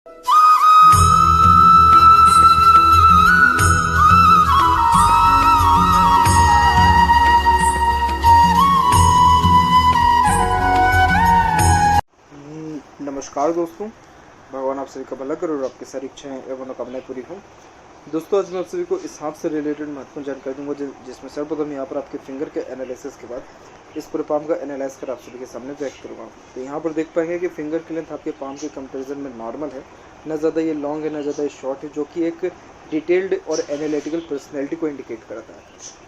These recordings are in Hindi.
नमस्कार दोस्तों, भगवान आप सभी का भला करे और आपकी सारी इच्छाएं एवं मनोकामनाएं पूरी हों। दोस्तों, आज मैं आप सभी को इस हाथ से रिलेटेड महत्वपूर्ण जानकारी दूंगा, जिसमें सर्वप्रथम यहाँ पर आपके फिंगर के एनालिसिस के बाद इस पूरे पाम का एनालाइज कर आप सभी के सामने व्यक्त करूँगा। तो यहाँ पर देख पाएंगे कि फिंगर की लेंथ आपके पाम के कंपेरिजन में नॉर्मल है, न ज़्यादा ये लॉन्ग है न ज़्यादा ये शॉर्ट है, जो कि एक डिटेल्ड और एनालिटिकल पर्सनैलिटी को इंडिकेट करता है।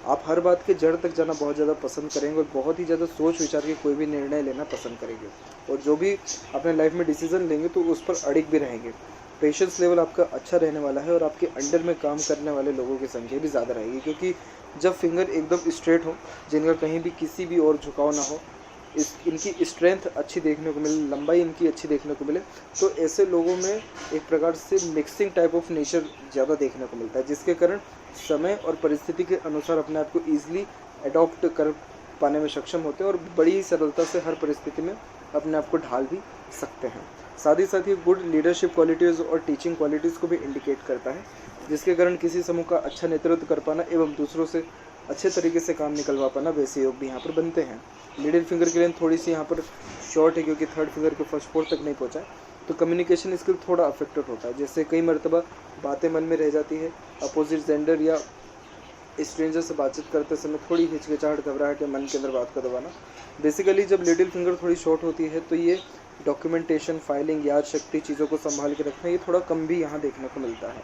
आप हर बात के जड़ तक जाना बहुत ज़्यादा पसंद करेंगे और बहुत ही ज़्यादा सोच विचार के कोई भी निर्णय लेना पसंद करेंगे, और जो भी अपने लाइफ में डिसीजन लेंगे तो उस पर अड़िग भी रहेंगे। पेशेंस लेवल आपका अच्छा रहने वाला है और आपके अंडर में काम करने वाले लोगों की संख्या भी ज़्यादा रहेगी, क्योंकि जब फिंगर एकदम स्ट्रेट हो, जिनका कहीं भी किसी भी और झुकाव ना हो, इनकी स्ट्रेंथ अच्छी देखने को मिले, लंबाई इनकी अच्छी देखने को मिले, तो ऐसे लोगों में एक प्रकार से मिक्सिंग टाइप ऑफ नेचर ज़्यादा देखने को मिलता है, जिसके कारण समय और परिस्थिति के अनुसार अपने आप को ईजिली अडॉप्ट कर पाने में सक्षम होते हैं और बड़ी ही सरलता से हर परिस्थिति में अपने आप को ढाल भी सकते हैं। साथ ही गुड लीडरशिप क्वालिटीज़ और टीचिंग क्वालिटीज़ को भी इंडिकेट करता है, जिसके कारण किसी समूह का अच्छा नेतृत्व कर पाना एवं दूसरों से अच्छे तरीके से काम निकलवा पाना वैसे योग भी यहाँ पर बनते हैं। मिडिल फिंगर की लेंथ थोड़ी सी यहाँ पर शॉर्ट है, क्योंकि थर्ड फिंगर के फर्स्ट फोर्थ तक नहीं पहुँचा, तो कम्युनिकेशन स्किल थोड़ा अफेक्टेड होता है। जैसे कई मरतबा बातें मन में रह जाती है, अपोजिट जेंडर या स्ट्रेंजर से बातचीत करते समय थोड़ी हिचकिचाहट, घबराहट या मन के अंदर बात का दबाना। बेसिकली जब लिटिल फिंगर थोड़ी शॉर्ट होती है तो ये डॉक्यूमेंटेशन, फाइलिंग, याद शक्ति, चीज़ों को संभाल के रखना, ये थोड़ा कम भी यहाँ देखने को मिलता है।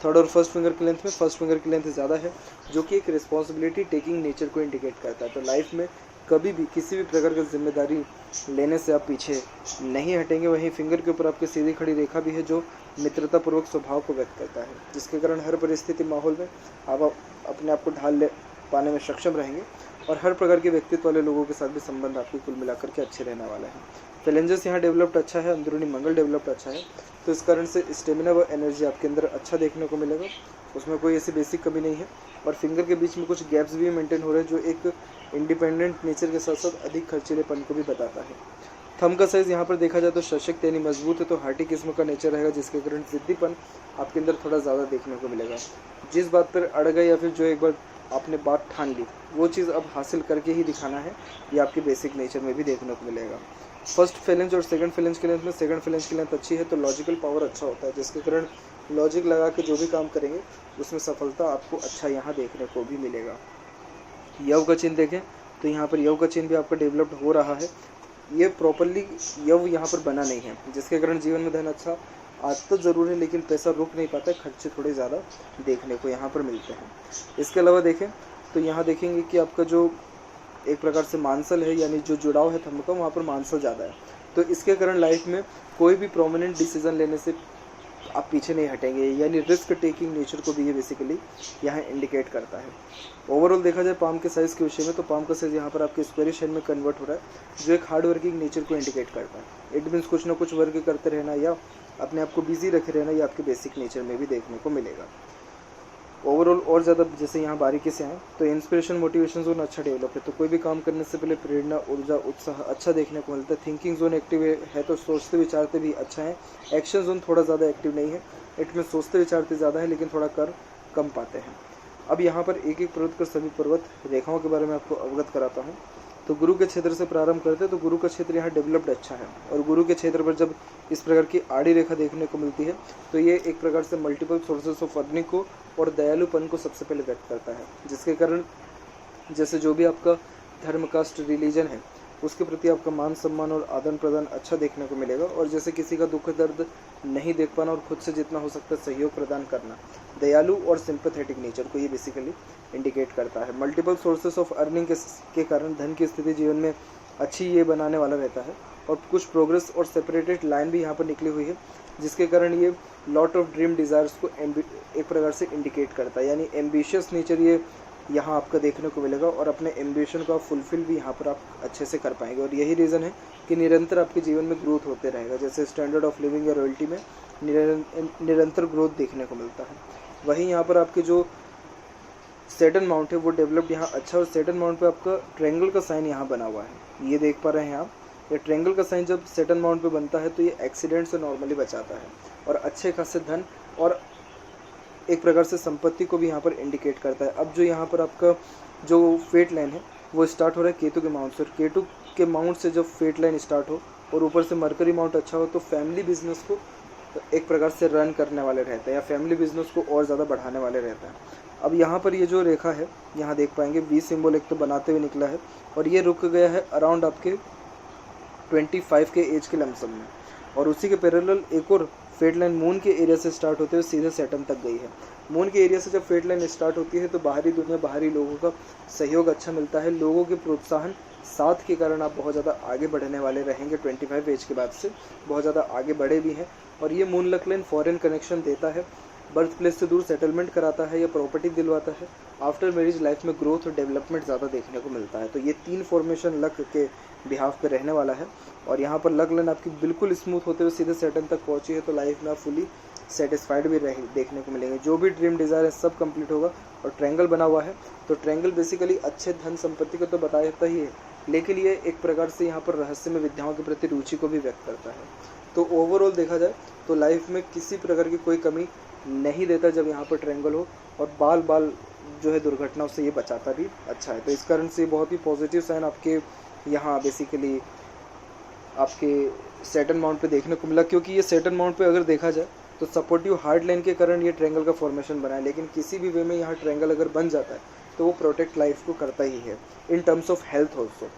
थर्ड और फर्स्ट फिंगर की लेंथ में फर्स्ट फिंगर की लेंथ ज़्यादा है, जो कि एक रिस्पॉन्सिबिलिटी टेकिंग नेचर को इंडिकेट करता है। तो लाइफ में कभी भी किसी भी प्रकार की जिम्मेदारी लेने से आप पीछे नहीं हटेंगे। वहीं फिंगर के ऊपर आपकी सीधी खड़ी रेखा भी है, जो मित्रतापूर्वक स्वभाव को व्यक्त करता है, जिसके कारण हर परिस्थिति माहौल में आप अपने आप को ढाल ले पाने में सक्षम रहेंगे और हर प्रकार के व्यक्तित्व वाले लोगों के साथ भी संबंध आपके कुल मिलाकर के अच्छे रहने वाले हैं। फैलेंजेस यहाँ डेवलप्ड अच्छा है, अंदरूनी मंगल डेवलप्ड अच्छा है, तो इस कारण से स्टेमिना व एनर्जी आपके अंदर अच्छा देखने को मिलेगा, उसमें कोई ऐसी बेसिक कमी नहीं है। और फिंगर के बीच में कुछ गैप्स भी मेंटेन हो रहे हैं, जो एक इंडिपेंडेंट नेचर के साथ साथ अधिक खर्चीलेपन को भी बताता है। थंब का साइज़ यहाँ पर देखा जाए तो सशक्त यानी मजबूत है, तो हार्टी किस्म का नेचर रहेगा, जिसके कारण जिद्दीपन आपके अंदर थोड़ा ज़्यादा देखने को मिलेगा। जिस बात पर अड़ गए या फिर जो एक बार आपने बात ठान ली, वो चीज़ अब हासिल करके ही दिखाना है, ये आपके बेसिक नेचर में भी देखने को मिलेगा। फर्स्ट फेलेंज और सेकंड फेलेंज की लेंथ में सेकंड फेलेंज की लेंथ अच्छी है, तो लॉजिकल पावर अच्छा होता है, जिसके कारण लॉजिक लगा के जो भी काम करेंगे उसमें सफलता आपको अच्छा यहाँ देखने को भी मिलेगा। यव का चिन्ह देखें तो यहाँ पर यव का चिन्ह भी आपका डेवलप्ड हो रहा है। ये प्रॉपरली यव यहाँ पर बना नहीं है, जिसके कारण जीवन में धन अच्छा आज तो ज़रूर है, लेकिन पैसा रुक नहीं पाता है, खर्चे थोड़े ज़्यादा देखने को यहाँ पर मिलते हैं। इसके अलावा देखें तो यहाँ देखेंगे कि आपका जो एक प्रकार से मांसल है, यानी जो जुड़ाव है थंब का, वहाँ पर मांसल ज़्यादा है, तो इसके कारण लाइफ में कोई भी प्रोमिनेंट डिसीजन लेने से आप पीछे नहीं हटेंगे, यानी रिस्क टेकिंग नेचर को भी ये बेसिकली यहाँ इंडिकेट करता है। ओवरऑल देखा जाए पाम के साइज़ के विषय में, तो पाम का साइज़ यहाँ पर आपके स्क्वायरिश शेप में कन्वर्ट हो रहा है, जो एक हार्ड वर्किंग नेचर को इंडिकेट करता है। इट मीन्स कुछ ना कुछ वर्क करते रहना या अपने आप को बिजी रखे रहना, ये आपके बेसिक नेचर में भी देखने को मिलेगा। ओवरऑल और ज़्यादा जैसे यहाँ बारीकी से आए तो इंस्पिरेशन, मोटिवेशन जोन अच्छा डेवलप है, तो कोई भी काम करने से पहले प्रेरणा, ऊर्जा, उत्साह अच्छा देखने को मिलता है। थिंकिंग जोन एक्टिव है, तो सोचते विचारते भी अच्छा है। एक्शन जोन थोड़ा ज़्यादा एक्टिव नहीं है, इट में सोचते विचारते ज़्यादा है, लेकिन थोड़ा कर कम पाते हैं। अब यहाँ पर एक एक पर्वत कर सभी पर्वत रेखाओं के बारे में आपको अवगत कराता हूँ। तो गुरु के क्षेत्र से प्रारंभ करते हैं, तो गुरु का क्षेत्र यहाँ डेवलप्ड अच्छा है, और गुरु के क्षेत्र पर जब इस प्रकार की आड़ी रेखा देखने को मिलती है, तो ये एक प्रकार से मल्टीपल सोर्सेस ऑफ अर्निंग को और दयालुपन को सबसे पहले व्यक्त करता है, जिसके कारण जैसे जो भी आपका धर्म, कास्ट, रिलीजन है, उसके प्रति आपका मान सम्मान और आदान प्रदान अच्छा देखने को मिलेगा। और जैसे किसी का दुख दर्द नहीं देख पाना और खुद से जितना हो सकता है सहयोग प्रदान करना, दयालु और सिंपैथेटिक नेचर को ये बेसिकली इंडिकेट करता है। मल्टीपल सोर्सेस ऑफ अर्निंग के कारण धन की स्थिति जीवन में अच्छी ये बनाने वाला रहता है, और कुछ प्रोग्रेस और सेपरेटेड लाइन भी यहाँ पर निकली हुई है, जिसके कारण ये लॉट ऑफ ड्रीम डिज़ायर्स को एक प्रकार से इंडिकेट करता है, यानी एम्बिशियस नेचर ये यहाँ आपका देखने को मिलेगा, और अपने एम्बिशन को आप फुलफिल भी यहाँ पर आप अच्छे से कर पाएंगे। और यही रीज़न है कि निरंतर आपके जीवन में ग्रोथ होते रहेगा, जैसे स्टैंडर्ड ऑफ लिविंग या रॉयल्टी में निरंतर ग्रोथ देखने को मिलता है। वहीं यहाँ पर आपके जो सैटर्न माउंट है वो डेवलप्ड यहाँ अच्छा, और सैटर्न माउंट पे आपका ट्रायंगल का साइन यहाँ बना हुआ है, ये देख पा रहे हैं आप। ये ट्रायंगल का साइन जब सेटन माउंट पे बनता है तो ये एक्सीडेंट से नॉर्मली बचाता है और अच्छे खासे धन और एक प्रकार से संपत्ति को भी यहाँ पर इंडिकेट करता है। अब जो यहाँ पर आपका जो फेट लाइन है वो स्टार्ट हो रहा है केतु के माउंट से, और केतु के माउंट से जब फेट लाइन स्टार्ट हो और ऊपर से मरकरी माउंट अच्छा हो तो फैमिली बिजनेस को एक प्रकार से रन करने वाले रहते हैं या फैमिली बिजनेस को और ज़्यादा बढ़ाने वाले रहते हैं। अब यहाँ पर ये जो रेखा है यहाँ देख पाएंगे वी सिंबल एक तो बनाते हुए निकला है और ये रुक गया है अराउंड आपके 25 के एज के लमसम में, और उसी के पैरेलल एक और फेट लाइन मून के एरिया से स्टार्ट होते हुए सीधे सैटर्न तक गई है। मून के एरिया से जब फेट लाइन स्टार्ट होती है तो बाहरी दुनिया, बाहरी लोगों का सहयोग अच्छा मिलता है, लोगों के प्रोत्साहन साथ के कारण आप बहुत ज़्यादा आगे बढ़ने वाले रहेंगे। 25 एज के बाद से बहुत ज़्यादा आगे बढ़े भी हैं। और ये moon luck line foreign connection देता है, बर्थ प्लेस से दूर सेटलमेंट कराता है या प्रॉपर्टी दिलवाता है। आफ्टर मैरिज लाइफ में ग्रोथ और डेवलपमेंट ज़्यादा देखने को मिलता है। तो ये 3 फॉर्मेशन लक के बिहाफ पे रहने वाला है। और यहाँ पर लक लाइन आपकी बिल्कुल स्मूथ होते हुए सीधे सेटन तक पहुँची है तो लाइफ में आप फुली सेटिस्फाइड भी देखने को मिलेंगे। जो भी ड्रीम डिज़ायर है सब कंप्लीट होगा। और ट्रायंगल बना हुआ है तो ट्रायंगल बेसिकली अच्छे धन संपत्ति को तो बताता ही है, लेकिन ये एक प्रकार से यहाँ पर रहस्यमय विद्याओं के प्रति रुचि को भी व्यक्त करता है। तो ओवरऑल देखा जाए तो लाइफ में किसी प्रकार की कोई कमी नहीं देता जब यहाँ पर ट्रायंगल हो, और बाल जो है दुर्घटनाओं से ये बचाता भी अच्छा है। तो इस कारण से बहुत ही पॉजिटिव साइन आपके यहाँ बेसिकली आपके सैटर्न माउंट पे देखने को मिला, क्योंकि ये सैटर्न माउंट पे अगर देखा जाए तो सपोर्टिव हार्ड लाइन के कारण ये ट्रायंगल का फॉर्मेशन बना है, लेकिन किसी भी वे में यहाँ ट्रायंगल अगर बन जाता है तो वो प्रोटेक्ट लाइफ को करता ही है in terms of health also,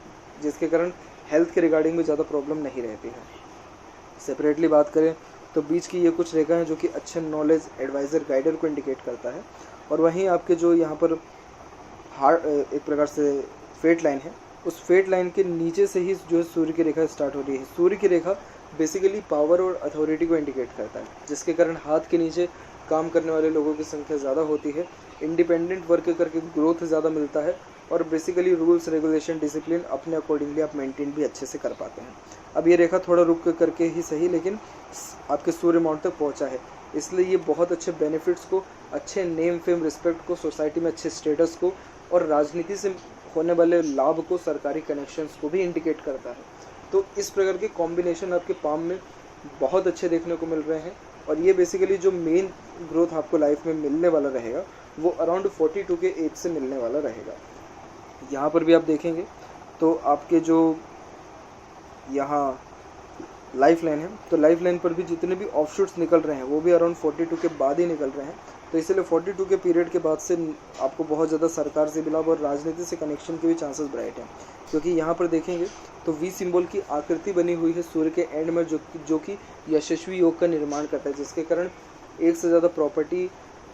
जिसके कारण हेल्थ के रिगार्डिंग भी ज़्यादा प्रॉब्लम नहीं रहती है। सेपरेटली बात करें तो बीच की ये कुछ रेखा हैं जो कि अच्छे नॉलेज एडवाइज़र गाइडर को इंडिकेट करता है, और वहीं आपके जो यहाँ पर हार्ड एक प्रकार से फेट लाइन है उस फेट लाइन के नीचे से ही जो है सूर्य की रेखा स्टार्ट हो रही है। सूर्य की रेखा बेसिकली पावर और अथॉरिटी को इंडिकेट करता है, जिसके कारण हाथ के नीचे काम करने वाले लोगों की संख्या ज़्यादा होती है, इंडिपेंडेंट वर्क करके ग्रोथ ज़्यादा मिलता है, और बेसिकली रूल्स रेगुलेशन डिसिप्लिन अपने अकॉर्डिंगली आप मेंटेन भी अच्छे से कर पाते हैं। अब ये रेखा थोड़ा रुक करके ही सही लेकिन आपके सूर्य माउंट तक पहुंचा है, इसलिए ये बहुत अच्छे बेनिफिट्स को, अच्छे नेम फेम रिस्पेक्ट को, सोसाइटी में अच्छे स्टेटस को और राजनीति से होने वाले लाभ को, सरकारी कनेक्शंस को भी इंडिकेट करता है। तो इस प्रकार के कॉम्बिनेशन आपके पाम में बहुत अच्छे देखने को मिल रहे हैं, और ये बेसिकली जो मेन ग्रोथ आपको लाइफ में मिलने वाला रहेगा वो अराउंड 42 के एज से मिलने वाला रहेगा। यहाँ पर भी आप देखेंगे तो आपके जो यहाँ लाइफ लाइन है तो लाइफ लाइन पर भी जितने भी ऑफशूट्स निकल रहे हैं वो भी अराउंड 42 के बाद ही निकल रहे हैं। तो इसलिए 42 के पीरियड के बाद से आपको बहुत ज़्यादा सरकार से भी लाभ और राजनीति से कनेक्शन के भी चांसेस ब्राइट हैं, क्योंकि यहाँ पर देखेंगे तो वी सिंबल की आकृति बनी हुई है सूर्य के एंड में जो कि यशस्वी योग का निर्माण करता है, जिसके कारण एक से ज़्यादा प्रॉपर्टी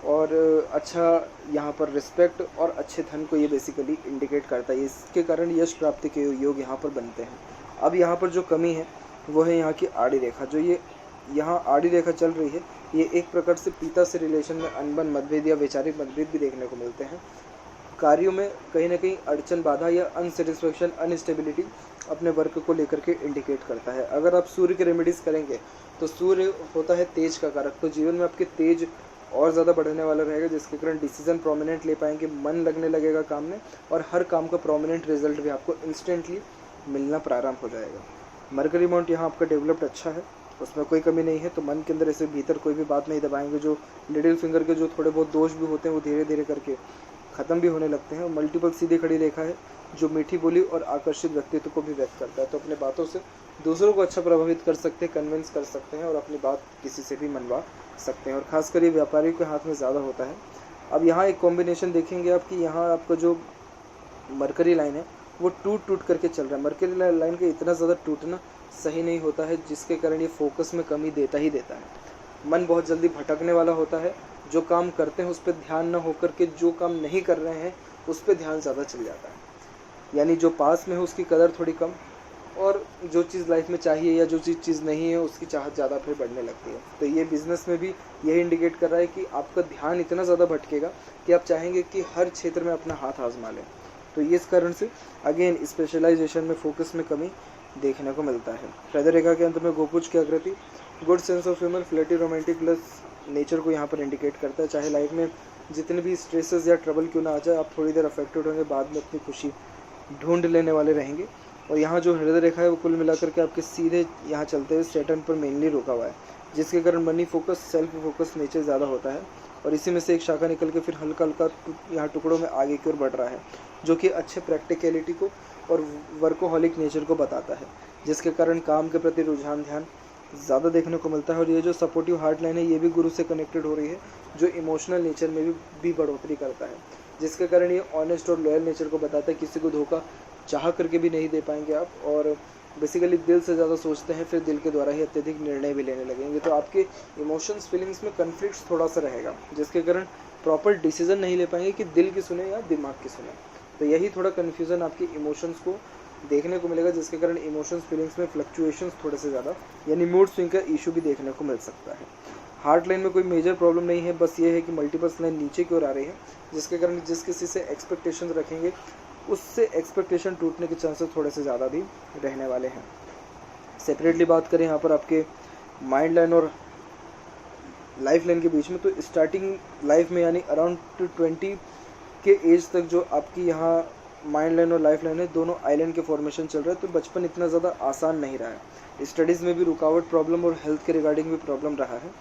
और अच्छा यहाँ पर रिस्पेक्ट और अच्छे धन को ये बेसिकली इंडिकेट करता है। इसके कारण यश प्राप्ति के योग यहाँ पर बनते हैं। अब यहाँ पर जो कमी है वो है यहाँ की आड़ी रेखा। जो ये यहाँ आड़ी रेखा चल रही है ये एक प्रकार से पिता से रिलेशन में अनबन, मतभेद या वैचारिक मतभेद भी देखने को मिलते हैं। कार्यों में कहीं ना कहीं अड़चन, बाधा या अनसेटिस्फैक्शन, अनस्टेबिलिटी अपने वर्क को लेकर के इंडिकेट करता है। अगर आप सूर्य के रेमेडीज़ करेंगे तो सूर्य होता है तेज का कारक, तो जीवन में आपके तेज और ज़्यादा बढ़ने वाला रहेगा, जिसके कारण डिसीजन प्रोमिनेंट ले पाएंगे, मन लगने लगेगा काम में, और हर काम का प्रोमिनेंट रिजल्ट भी आपको इंस्टेंटली मिलना प्रारंभ हो जाएगा। मरकरी माउंट यहाँ आपका डेवलप्ड अच्छा है, उसमें कोई कमी नहीं है, तो मन के अंदर ऐसे भीतर कोई भी बात नहीं दबाएंगे। जो लिटिल फिंगर के जो थोड़े बहुत दोष भी होते हैं वो धीरे धीरे करके ख़त्म भी होने लगते हैं। मल्टीपल सीधी खड़ी रेखा है जो मीठी बोली और आकर्षित व्यक्तित्व को भी व्यक्त करता है, तो अपने बातों से दूसरों को अच्छा प्रभावित कर सकते हैं, कन्विंस कर सकते हैं और अपनी बात किसी से भी मनवा सकते हैं, और खासकर ये व्यापारियों के हाथ में ज़्यादा होता है। अब यहाँ एक कॉम्बिनेशन देखेंगे आप कि यहाँ आपका जो मरकरी लाइन है वो टूट करके चल रहा है। मरकरी लाइन का इतना ज़्यादा टूटना सही नहीं होता है, जिसके कारण ये फोकस में कमी देता ही देता है। मन बहुत जल्दी भटकने वाला होता है, जो काम करते हैं उस पर ध्यान न होकर के जो काम नहीं कर रहे हैं उस पर ध्यान ज़्यादा चल जाता है। यानी जो पास में है उसकी कदर थोड़ी कम, और जो चीज़ लाइफ में चाहिए या जो चीज़ नहीं है उसकी चाहत ज़्यादा फिर बढ़ने लगती है। तो ये बिज़नेस में भी यही इंडिकेट कर रहा है कि आपका ध्यान इतना ज़्यादा भटकेगा कि आप चाहेंगे कि हर क्षेत्र में अपना हाथ आजमा लें। तो ये इस कारण से अगेन स्पेशलाइजेशन में फोकस में कमी देखने को मिलता है। हृदय रेखा के अंत में गोपुज की आकृति good sense of humour, flirty, romantic plus nature को यहाँ पर इंडिकेट करता है। चाहे लाइफ में जितने भी स्ट्रेसेस या ट्रबल क्यों ना आ जाए, आप थोड़ी देर अफेक्टेड होंगे, बाद में अपनी खुशी ढूंढ लेने वाले रहेंगे। और यहाँ जो हृदय रेखा है वो कुल मिलाकर के आपके सीधे यहाँ चलते हुए सैटर्न पर मेनली रुका हुआ है, जिसके कारण money focus, self focus nature ज़्यादा होता है। और इसी में से एक शाखा निकल के फिर हल्का हल्का यहाँ टुकड़ों में आगे की ओर बढ़ रहा है, जो कि अच्छे प्रैक्टिकलिटी को और वर्कोहॉलिक नेचर को बताता है, जिसके कारण काम के प्रति रुझान ध्यान ज़्यादा देखने को मिलता है। और ये जो सपोर्टिव हार्ट लाइन है ये भी गुरु से कनेक्टेड हो रही है, जो इमोशनल नेचर में भी बढ़ोतरी करता है, जिसके कारण ये ऑनेस्ट और लॉयल नेचर को बताता है। किसी को धोखा चाह करके भी नहीं दे पाएंगे आप, और बेसिकली दिल से ज़्यादा सोचते हैं, फिर दिल के द्वारा ही अत्यधिक निर्णय भी लेने लगेंगे। तो आपके इमोशंस फीलिंग्स में कन्फ्लिक्ट थोड़ा सा रहेगा, जिसके कारण प्रॉपर डिसीजन नहीं ले पाएंगे कि दिल की सुने या दिमाग की सुने। तो यही थोड़ा कन्फ्यूज़न आपके इमोशंस को देखने को मिलेगा, जिसके कारण इमोशंस फीलिंग्स में फ्लक्चुएशंस थोड़े से ज़्यादा यानी मूड स्विंग का इशू भी देखने को मिल सकता है। हार्ट लाइन में कोई मेजर प्रॉब्लम नहीं है, बस ये है कि मल्टीपल्स लाइन नीचे की ओर आ रही है, जिसके कारण जिस किसी से एक्सपेक्टेशन रखेंगे उससे एक्सपेक्टेशन टूटने के चांसेस थोड़े से ज़्यादा भी रहने वाले हैं। सेपरेटली बात करें यहाँ पर आपके माइंड लाइन और लाइफ लाइन के बीच में, तो स्टार्टिंग लाइफ में यानी अराउंड 20 के एज तक जो आपकी यहाँ माइंड लाइन और लाइफ लाइन है, दोनों आइलैंड के फॉर्मेशन चल रहा है। तो बचपन इतना ज़्यादा आसान नहीं रहा है, स्टडीज़ में भी रुकावट प्रॉब्लम और हेल्थ के रिगार्डिंग भी प्रॉब्लम रहा है।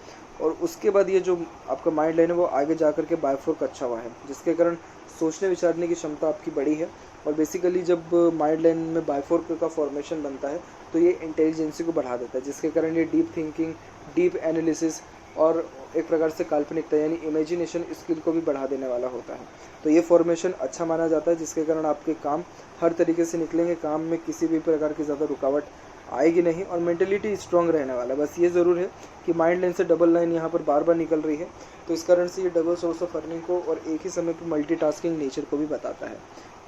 और उसके बाद ये जो आपका माइंड लाइन है वो आगे जा कर के बायफोर्क अच्छा हुआ है, जिसके कारण सोचने विचारने की क्षमता आपकी बढ़ी है। और बेसिकली जब माइंड लाइन में बायफोर्क का फॉर्मेशन बनता है तो ये इंटेलिजेंसी को बढ़ा देता है, जिसके कारण ये डीप थिंकिंग, डीप एनालिसिस और एक प्रकार से काल्पनिकता यानी इमेजिनेशन स्किल को भी बढ़ा देने वाला होता है। तो ये फॉर्मेशन अच्छा माना जाता है, जिसके कारण आपके काम हर तरीके से निकलेंगे, काम में किसी भी प्रकार की ज़्यादा रुकावट आएगी नहीं और मेंटलिटी स्ट्रांग रहने वाला है। बस ये ज़रूर है कि माइंड लाइन से डबल लाइन यहाँ पर बार बार निकल रही है, तो इस कारण से ये डबल सोर्स ऑफ अर्निंग को और एक ही समय पर मल्टीटास्किंग नेचर को भी बताता है।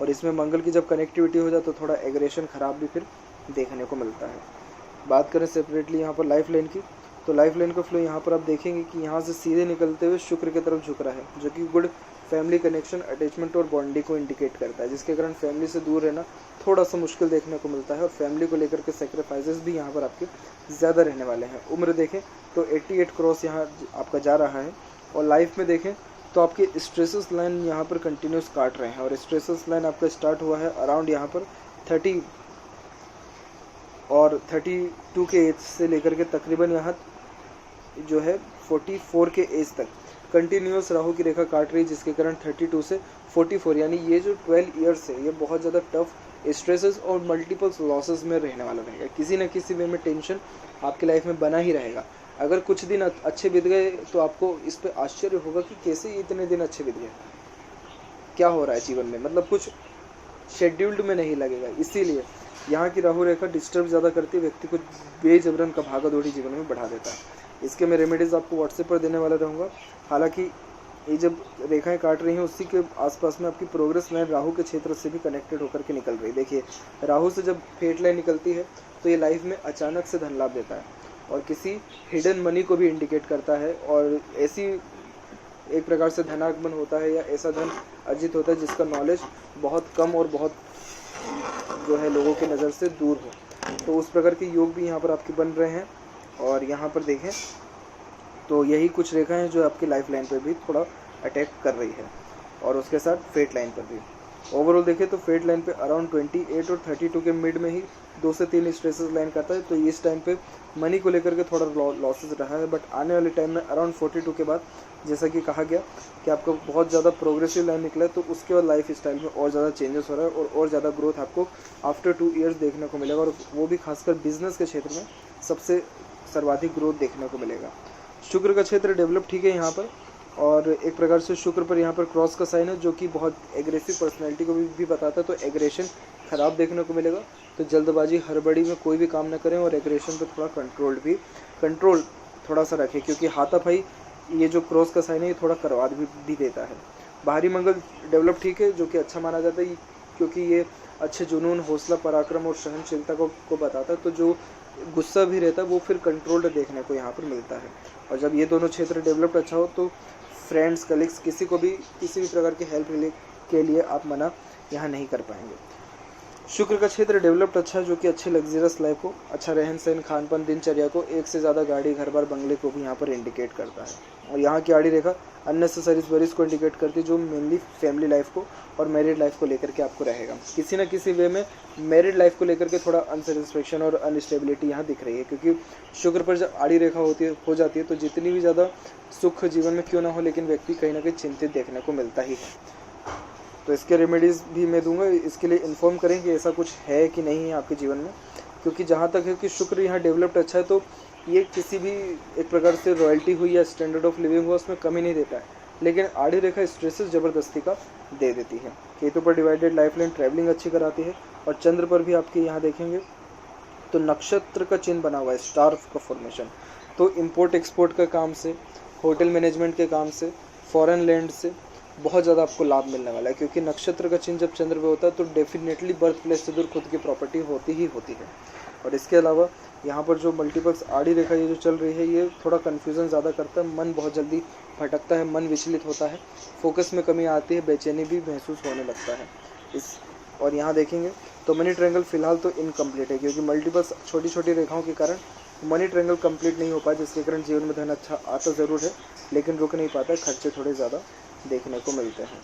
और इसमें मंगल की जब कनेक्टिविटी हो जाए तो थोड़ा एग्रेशन खराब भी फिर देखने को मिलता है। बात करें सेपरेटली यहाँ पर लाइफ लाइन की, तो लाइफ लाइन का फ्लो यहाँ पर आप देखेंगे कि यहाँ से सीधे निकलते हुए शुक्र की तरफ झुक रहा है, जो कि गुड फैमिली कनेक्शन, अटैचमेंट और बॉन्डिंग को इंडिकेट करता है, जिसके कारण फैमिली से दूर रहना थोड़ा सा मुश्किल देखने को मिलता है। और फैमिली को लेकर के सेक्रीफाइसेस भी यहाँ पर आपके ज़्यादा रहने वाले हैं। उम्र देखें तो 88 क्रॉस यहाँ आपका जा रहा है। और लाइफ में देखें तो आपके स्ट्रेसेस लाइन यहाँ पर कंटिन्यूस काट रहे हैं, और स्ट्रेसेस लाइन आपका स्टार्ट हुआ है अराउंड यहाँ पर 30 और 32 के एज से लेकर के तकरीबन यहाँ जो है 44 के एज तक कंटिन्यूस राहु की रेखा काट रही है, जिसके कारण 32 से 44 यानी ये जो 12 ईयर्स है ये बहुत ज़्यादा टफ स्ट्रेसेस और मल्टीपल्स लॉसेस में रहने वाला रहेगा। किसी न किसी वे में टेंशन आपकी लाइफ में बना ही रहेगा। अगर कुछ दिन अच्छे बीत गए तो आपको इस पर आश्चर्य होगा कि कैसे इतने दिन अच्छे बीत गए, क्या हो रहा है जीवन में, मतलब कुछ शेड्यूल्ड में नहीं लगेगा। इसीलिए यहाँ की राहु रेखा डिस्टर्ब ज़्यादा करती है, व्यक्ति को बेजबरन का भागा दौड़ी जीवन में बढ़ा देता है। इसके मैं रेमेडीज़ आपको व्हाट्सएप पर देने वाला रहूँगा। हालांकि ये जब रेखाएं काट रही हैं उसी के आसपास में आपकी प्रोग्रेस लाइन राहु के क्षेत्र से भी कनेक्टेड होकर के निकल रही है। देखिए राहु से जब फेट लाइन निकलती है तो ये लाइफ में अचानक से धन लाभ देता है और किसी हिडन मनी को भी इंडिकेट करता है, और ऐसी एक प्रकार से धनागमन होता है या ऐसा धन अर्जित होता है जिसका नॉलेज बहुत कम और बहुत जो है लोगों की नज़र से दूर हो। तो उस प्रकार के योग भी यहाँ पर आपके बन रहे हैं। और यहाँ पर देखें तो यही कुछ रेखा हैं जो आपकी लाइफ लाइन पर भी थोड़ा अटैक कर रही है, और उसके साथ फेट लाइन पर भी। ओवरऑल देखें तो फेट लाइन पे अराउंड 28 और 32 के मिड में ही 2 से 3 स्ट्रेसेस लाइन करता है। तो इस टाइम पे मनी को लेकर के थोड़ा लॉसेस रहा है, बट आने वाले टाइम में अराउंड 42 के बाद जैसा कि कहा गया कि आपको बहुत ज़्यादा प्रोग्रेसिव लाइन निकला है, तो उसके बाद लाइफ स्टाइल में और ज़्यादा चेंजेस हो रहा है और ज़्यादा ग्रोथ आपको आफ्टर 2 ईयर्स देखने को मिलेगा, और वो भी खासकर बिजनेस के क्षेत्र में सबसे सर्वाधिक ग्रोथ देखने को मिलेगा। शुक्र का क्षेत्र डेवलप ठीक है यहाँ पर, और एक प्रकार से शुक्र पर यहाँ पर क्रॉस का साइन है जो कि बहुत एग्रेसिव पर्सनैलिटी को भी बताता है। तो एग्रेशन ख़राब देखने को मिलेगा, तो जल्दबाजी हड़बड़ी में कोई भी काम ना करें, और एग्रेशन पर थोड़ा कंट्रोल थोड़ा सा रखें, क्योंकि हाथापाई ये जो क्रॉस का साइन है ये थोड़ा करवा भी देता है। बाहरी मंगल डेवलप ठीक है जो कि अच्छा माना जाता है, क्योंकि ये अच्छे जुनून, हौसला, पराक्रम और सहनशीलता को बताता है। तो जो गुस्सा भी रहता है वो फिर कंट्रोल्ड देखने को यहाँ पर मिलता है। और जब ये दोनों क्षेत्र डेवलप्ड अच्छा हो तो फ्रेंड्स, कलीग्स, किसी भी प्रकार की हेल्प के लिए आप मना यहाँ नहीं कर पाएंगे। शुक्र का क्षेत्र डेवलप्ड अच्छा है, जो कि अच्छी लग्जरियस लाइफ को, अच्छा रहन सहन, खान पान, दिनचर्या को, एक से ज़्यादा गाड़ी, घर बार, बंगले को भी यहाँ पर इंडिकेट करता है। और यहाँ की आड़ी रेखा अननेसेसरीज वरीज को इंडिकेट करती है, जो मेनली फैमिली लाइफ को और मैरिड लाइफ को लेकर के आपको रहेगा। किसी ना किसी वे में मैरिड लाइफ को लेकर के थोड़ा अनसेटिस्फेक्शन और अनस्टेबिलिटी यहाँ दिख रही है, क्योंकि शुक्र पर जब आड़ी रेखा हो जाती है तो जितनी भी ज़्यादा सुख जीवन में क्यों ना हो, लेकिन व्यक्ति कहीं ना कहीं चिंतित देखने को मिलता ही है। तो इसके रेमेडीज़ भी मैं दूंगा, इसके लिए इन्फॉर्म करें कि ऐसा कुछ है कि नहीं है आपके जीवन में, क्योंकि जहाँ तक है कि शुक्र यहाँ डेवलप्ड अच्छा है, तो ये किसी भी एक प्रकार से रॉयल्टी हुई या स्टैंडर्ड ऑफ लिविंग हुआ उसमें कमी नहीं देता है, लेकिन आड़ी रेखा स्ट्रेसेस ज़बरदस्ती का दे देती है। केतु पर डिवाइडेड लाइफ लाइन ट्रैवलिंग अच्छी कराती है, और चंद्र पर भी आपके यहाँ देखेंगे तो नक्षत्र का चिन्ह बना हुआ है, स्टार का फॉर्मेशन, तो इम्पोर्ट एक्सपोर्ट का काम से, होटल मैनेजमेंट के काम से, फॉरेन लैंड से बहुत ज़्यादा आपको लाभ मिलने वाला है, क्योंकि नक्षत्र का चिन्ह जब चंद्र पे होता है तो डेफिनेटली बर्थ प्लेस से दूर खुद की प्रॉपर्टी होती ही होती है। और इसके अलावा यहाँ पर जो मल्टीपल्स आड़ी रेखा ये जो चल रही है, ये थोड़ा कन्फ्यूज़न ज़्यादा करता है, मन बहुत जल्दी भटकता है, मन विचलित होता है, फोकस में कमी आती है, बेचैनी भी महसूस होने लगता है इस। और यहाँ देखेंगे तो मनी ट्रायंगल फिलहाल तो इनकम्प्लीट है, क्योंकि मल्टीपल्स छोटी छोटी रेखाओं के कारण मनी ट्रायंगल कंप्लीट नहीं हो पाया, जिसके कारण जीवन में धन अच्छा आता ज़रूर है, लेकिन रुक नहीं पाता, खर्चे थोड़े ज़्यादा देखने को मिलते हैं।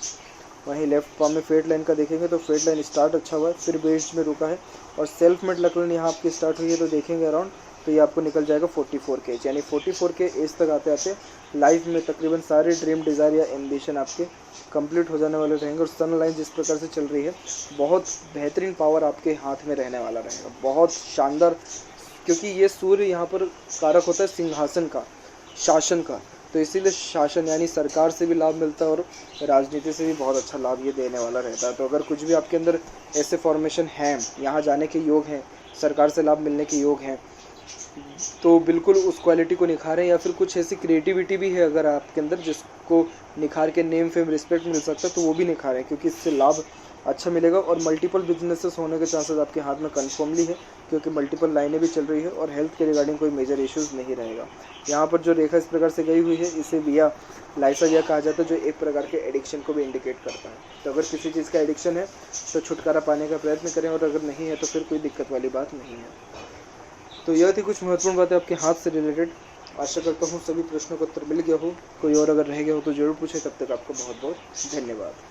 वहीं लेफ्ट पाम में फेट लाइन का देखेंगे तो फेट लाइन स्टार्ट अच्छा हुआ है, फिर बेस में रुका है, और सेल्फ मेड लकड़न यहाँ आपकी स्टार्ट हुई है, तो देखेंगे अराउंड तो ये आपको निकल जाएगा 44 के एज, यानी 44 के एज तक आते आते लाइफ में तकरीबन सारे ड्रीम, डिज़ायर या एम्बिशन आपके कंप्लीट हो जाने वाले रहेंगे। और सन लाइन जिस प्रकार से चल रही है, बहुत बेहतरीन पावर आपके हाथ में रहने वाला रहेगा, बहुत शानदार, क्योंकि ये सूर्य यहाँ पर कारक होता है सिंहासन का, शासन का, तो इसीलिए शासन यानी सरकार से भी लाभ मिलता है और राजनीति से भी बहुत अच्छा लाभ ये देने वाला रहता है। तो अगर कुछ भी आपके अंदर ऐसे फॉर्मेशन हैं, यहाँ जाने के योग हैं, सरकार से लाभ मिलने के योग हैं, तो बिल्कुल उस क्वालिटी को निखारें, या फिर कुछ ऐसी क्रिएटिविटी भी है अगर आपके अंदर जिसको निखार के नेम फेम रिस्पेक्ट मिल सकता है, तो वो भी निखारें, क्योंकि इससे लाभ अच्छा मिलेगा। और मल्टीपल बिजनेसेस होने के चांसेस आपके हाथ में कन्फर्मली है, क्योंकि मल्टीपल लाइनें भी चल रही है, और हेल्थ के रिगार्डिंग कोई मेजर इश्यूज़ नहीं रहेगा। यहाँ पर जो रेखा इस प्रकार से गई हुई है, इसे विया लाइसाजिया कहा जाता है, जो एक प्रकार के एडिक्शन को भी इंडिकेट करता है। तो अगर किसी चीज़ का एडिक्शन है तो छुटकारा पाने का प्रयत्न करें, और अगर नहीं है तो फिर कोई दिक्कत वाली बात नहीं है। तो यह थी कुछ महत्वपूर्ण बातें आपके हाथ से रिलेटेड। आशा करता हूँ सभी प्रश्नों का उत्तर मिल गया हो, कोई और अगर रह गया हो तो ज़रूर पूछें। तब तक आपका बहुत बहुत धन्यवाद।